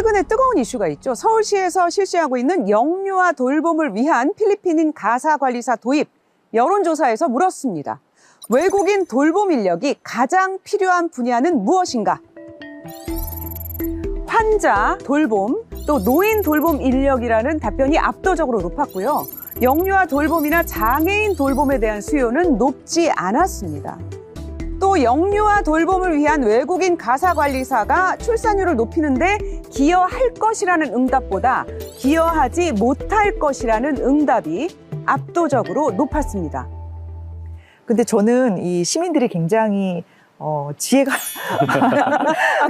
최근에 뜨거운 이슈가 있죠. 서울시에서 실시하고 있는 영유아 돌봄을 위한 필리핀인 가사관리사 도입. 여론조사에서 물었습니다. 외국인 돌봄 인력이 가장 필요한 분야는 무엇인가? 환자 돌봄, 또 노인 돌봄 인력이라는 답변이 압도적으로 높았고요. 영유아 돌봄이나 장애인 돌봄에 대한 수요는 높지 않았습니다. 또 영유아 돌봄을 위한 외국인 가사관리사가 출산율을 높이는데 기여할 것이라는 응답보다 기여하지 못할 것이라는 응답이 압도적으로 높았습니다. 근데 저는 이 시민들이 굉장히 지혜가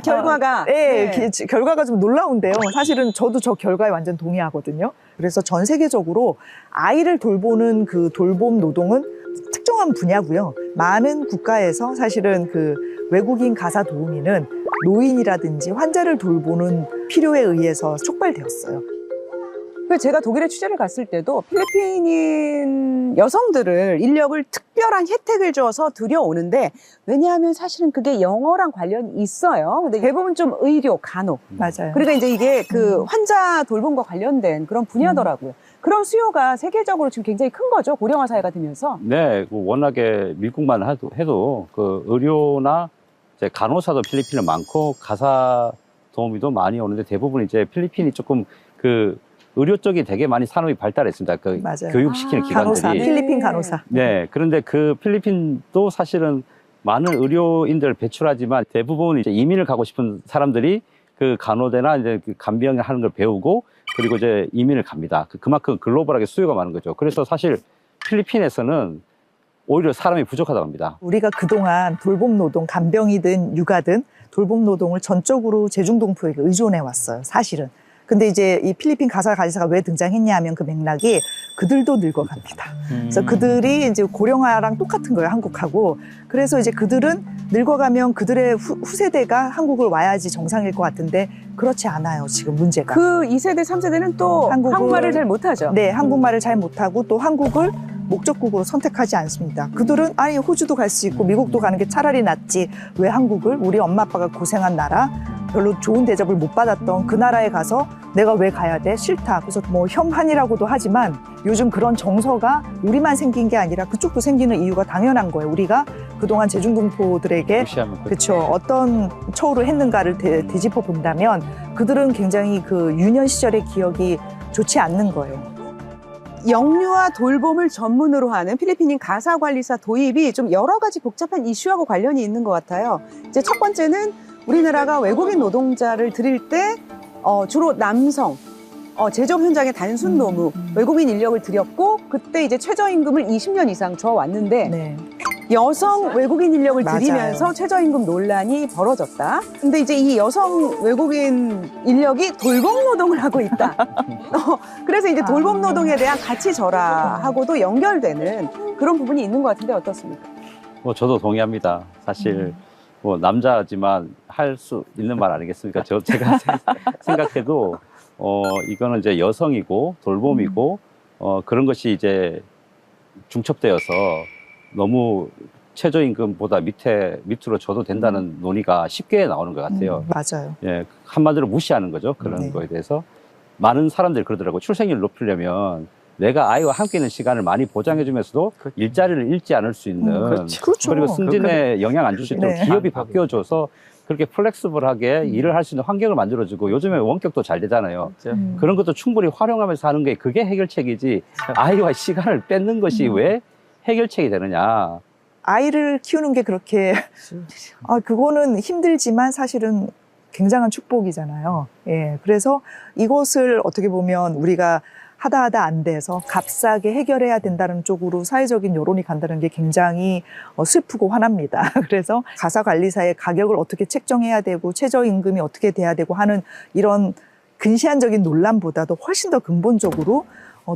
결과가 네. 결과가 좀 놀라운데요. 사실은 저도 저 결과에 완전 동의하거든요. 그래서 전 세계적으로 아이를 돌보는 그 돌봄 노동은 특정한 분야고요. 많은 국가에서 사실은 그 외국인 가사 도우미는 노인이라든지 환자를 돌보는 필요에 의해서 촉발되었어요. 제가 독일에 취재를 갔을 때도 필리핀인 여성들을 인력을 특별한 혜택을 줘서 들여오는데, 왜냐하면 사실은 그게 영어랑 관련이 있어요. 근데 대부분 좀 의료, 간호. 맞아요. 그러니까 이제 이게 그 환자 돌봄과 관련된 그런 분야더라고요. 그런 수요가 세계적으로 지금 굉장히 큰 거죠. 고령화 사회가 되면서. 네, 워낙에 미국만 해도 그 의료나 이제 간호사도 필리핀에 많고 가사 도우미도 많이 오는데, 대부분 이제 필리핀이 조금 그 의료 쪽이 되게 많이 산업이 발달했습니다. 그 맞아요. 교육시키는 기관들이. 간호사, 필리핀 간호사. 네, 그런데 그 필리핀도 사실은 많은 의료인들을 배출하지만 대부분 이제 이민을 가고 싶은 사람들이 그 간호대나 이제 그 간병을 하는 걸 배우고 그리고 이제 이민을 갑니다. 그만큼 글로벌하게 수요가 많은 거죠. 그래서 사실 필리핀에서는 오히려 사람이 부족하다고 합니다. 우리가 그동안 돌봄 노동, 간병이든 육아든 돌봄 노동을 전적으로 제중동포에게 의존해 왔어요. 사실은. 근데 이제 이 필리핀 가사관리사가 왜 등장했냐 하면 그 맥락이 그들도 늙어갑니다. 그래서 그들이 이제 고령화랑 똑같은 거예요, 한국하고. 그래서 이제 그들은 늙어가면 그들의 후세대가 한국을 와야지 정상일 것 같은데 그렇지 않아요, 지금 문제가. 그 2세대, 3세대는 또 한국말을 잘 못하죠. 네, 한국말을 잘 못하고 또 한국을 목적국으로 선택하지 않습니다. 그들은 아니 호주도 갈 수 있고 미국도 가는 게 차라리 낫지, 왜 한국을, 우리 엄마 아빠가 고생한 나라, 별로 좋은 대접을 못 받았던 그 나라에 가서 내가 왜 가야 돼? 싫다. 그래서 뭐 혐한이라고도 하지만 요즘 그런 정서가 우리만 생긴 게 아니라 그쪽도 생기는 이유가 당연한 거예요. 우리가 그동안 제중동포들에게 그렇죠, 어떤 처우를 했는가를 되짚어 본다면 그들은 굉장히 그 유년 시절의 기억이 좋지 않는 거예요. 영유아 돌봄을 전문으로 하는 필리핀인 가사관리사 도입이 좀 여러 가지 복잡한 이슈하고 관련이 있는 것 같아요. 이제 첫 번째는 우리나라가 외국인 노동자를 들일 때 주로 남성, 제조업 현장의 단순 노무, 외국인 인력을 들였고 그때 이제 최저임금을 20년 이상 줘왔는데 네. 여성 외국인 인력을 맞아요. 들이면서 최저임금 논란이 벌어졌다. 근데 이제 이 여성 외국인 인력이 돌봄 노동을 하고 있다. 그래서 이제 돌봄 노동에 대한 가치 절하하고도 연결되는 그런 부분이 있는 것 같은데 어떻습니까? 저도 동의합니다. 사실 뭐 남자지만 할 수 있는 말 아니겠습니까? 제가 생각해도 이거는 이제 여성이고 돌봄이고 그런 것이 이제 중첩되어서 너무 최저임금보다 밑으로 줘도 된다는 논의가 쉽게 나오는 것 같아요. 맞아요. 예, 한마디로 무시하는 거죠. 그런 네. 거에 대해서. 많은 사람들이 그러더라고요. 출생률을 높이려면 내가 아이와 함께 있는 시간을 많이 보장해주면서도 일자리를 잃지 않을 수 있는 그렇죠. 그리고 승진에 영향 안 줄 수 있도록 네. 기업이 바뀌어줘서 그렇게 플렉스블하게 일을 할 수 있는 환경을 만들어주고 요즘에 원격도 잘 되잖아요. 그런 것도 충분히 활용하면서 하는 게 그게 해결책이지 아이와 시간을 뺏는 것이 왜 해결책이 되느냐. 아이를 키우는 게 그렇게 그거는 힘들지만 사실은 굉장한 축복이잖아요. 예, 그래서 이것을 어떻게 보면 우리가 하다 안 돼서 값싸게 해결해야 된다는 쪽으로 사회적인 여론이 간다는 게 굉장히 슬프고 화납니다. 그래서 가사관리사의 가격을 어떻게 책정해야 되고 최저임금이 어떻게 돼야 되고 하는 이런 근시안적인 논란보다도 훨씬 더 근본적으로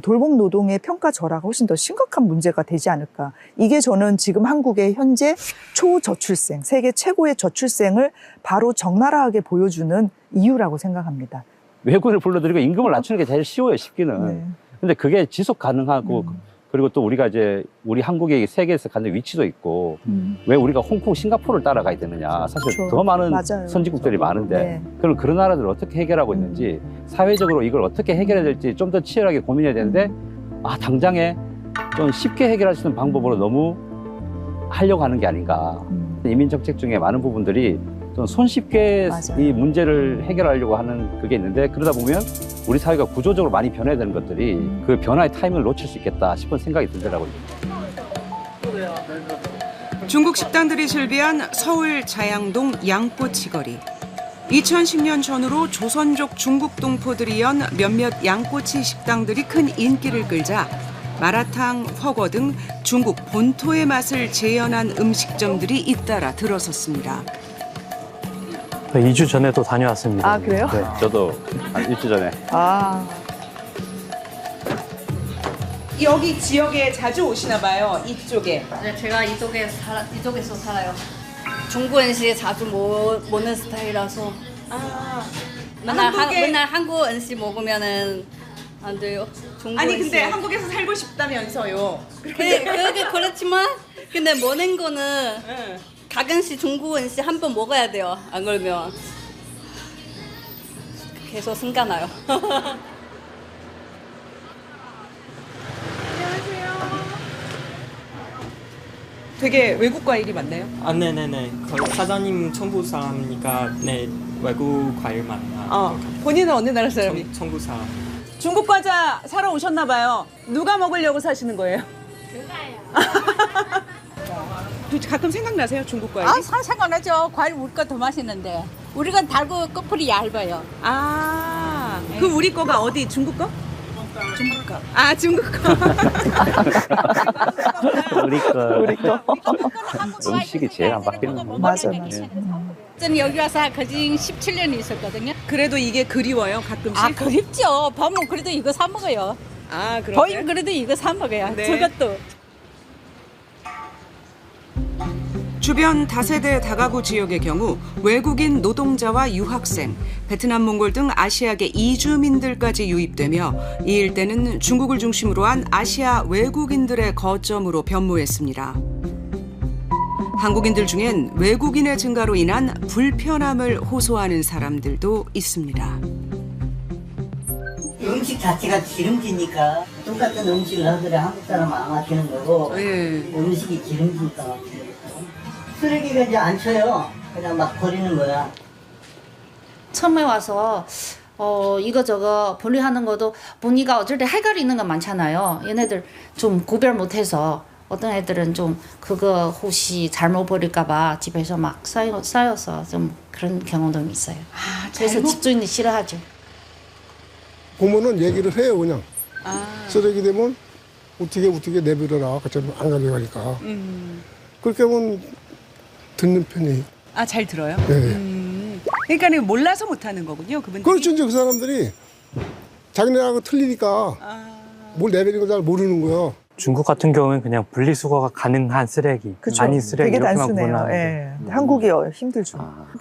돌봄 노동의 평가 절하가 훨씬 더 심각한 문제가 되지 않을까. 이게 저는 지금 한국의 현재 초저출생, 세계 최고의 저출생을 바로 적나라하게 보여주는 이유라고 생각합니다. 외국인을 불러들이고 임금을 낮추는 게 제일 쉬워요, 쉽기는. 네. 근데 그게 지속 가능하고 그리고 또 우리가 이제 우리 한국의 세계에서 갖는 위치도 있고 왜 우리가 홍콩, 싱가포르를 따라가야 되느냐. 사실 그렇죠. 더 많은 맞아요. 선진국들이 많은데 네. 그럼 그런 나라들을 어떻게 해결하고 있는지 사회적으로 이걸 어떻게 해결해야 될지 좀 더 치열하게 고민해야 되는데 당장에 좀 쉽게 해결할 수 있는 방법으로 너무 하려고 하는 게 아닌가. 이민 정책 중에 많은 부분들이 좀 손쉽게 맞아요. 이 문제를 해결하려고 하는 그게 있는데 그러다 보면 우리 사회가 구조적으로 많이 변해야 되는 것들이 그 변화의 타이밍을 놓칠 수 있겠다 싶은 생각이 들더라고요. 중국 식당들이 즐비한 서울 자양동 양꼬치거리. 2010년 전후로 조선족 중국 동포들이 연 몇몇 양꼬치 식당들이 큰 인기를 끌자 마라탕, 훠궈 등 중국 본토의 맛을 재현한 음식점들이 잇따라 들어섰습니다. 2주 전에도 다녀왔습니다. 아, 그래요? 네. 저도 한 일주 전에 여기 지역에 자주 오시나 봐요, 이쪽에. 네, 제가 이쪽에서 살아요. 중국 음식 자주 먹는 스타일이라서 맨날 한국 음식 먹으면은 안 돼요. 중국 아니 음식. 근데 한국에서 살고 싶다면서요. 그렇지만 근데 먹는 거는 가끔씩 중국 음식 한 번 먹어야 돼요. 안 그러면 계속 생각나요. 되게 외국 과일이 많나요? 네네네. 거의 사장님 청부 사람이니까 네 외국 과일 많아. 본인은 어느 나라 사람이? 청부 사람. 중국 과자 사러 오셨나 봐요. 누가 먹으려고 사시는 거예요? 제가요. 가끔 생각나세요, 중국 과일이? 상관하죠. 과일 우리 거 더 맛있는데. 우리 건 달고 끝풀이 얇아요. 그 우리 거가 어디? 중국 거? 중국 거. 중국 거. 우리 거 음식이 제일 안 바뀌는 거. 맞아요. 저는 여기 와서 거진 17년 있었거든요. 그래도 이게 그리워요, 가끔씩? 그립죠. 보면 그래도 이거 사 먹어요. 그래요? 보이면 그래도 이거 사 먹어요. 네. 저것도. 주변 다세대 다가구 지역의 경우 외국인 노동자와 유학생, 베트남, 몽골 등 아시아계 이주민들까지 유입되며 이 일대는 중국을 중심으로 한 아시아 외국인들의 거점으로 변모했습니다. 한국인들 중엔 외국인의 증가로 인한 불편함을 호소하는 사람들도 있습니다. 음식 자체가 기름지니까 똑같은 음식을 하더라 한국 사람은 안 막히는 거고 음식이 기름지니까 막히는 거고 쓰레기가 이제 안 쳐요. 그냥 막 버리는 거야. 처음에 와서 이거저거 분리하는 것도 보니까 어쩔 때 헷갈리는 있는 거 많잖아요. 얘네들 좀 구별 못해서 어떤 애들은 좀 그거 혹시 잘못 버릴까 봐 집에서 막 쌓여서 좀 그런 경우도 있어요. 그래서 집주인이 싫어하죠. 보면은 얘기를 해요 그냥. 쓰레기 되면 어떻게 내버려라. 그처럼 안 가져가니까. 그렇게 하면 듣는 편이에요. 잘 들어요? 네. 그러니까 몰라서 못하는 거군요, 그분들이. 그렇죠. 이제 그 사람들이 자기네하고 틀리니까 뭘 내버리는 걸 잘 모르는 거야. 중국 같은 경우는 그냥 분리수거가 가능한 쓰레기, 그쵸. 아닌 쓰레기 되게 이렇게만 단순해요. 구분하는데 한국이 힘들죠.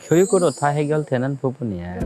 교육으로 다 해결되는 부분이에요.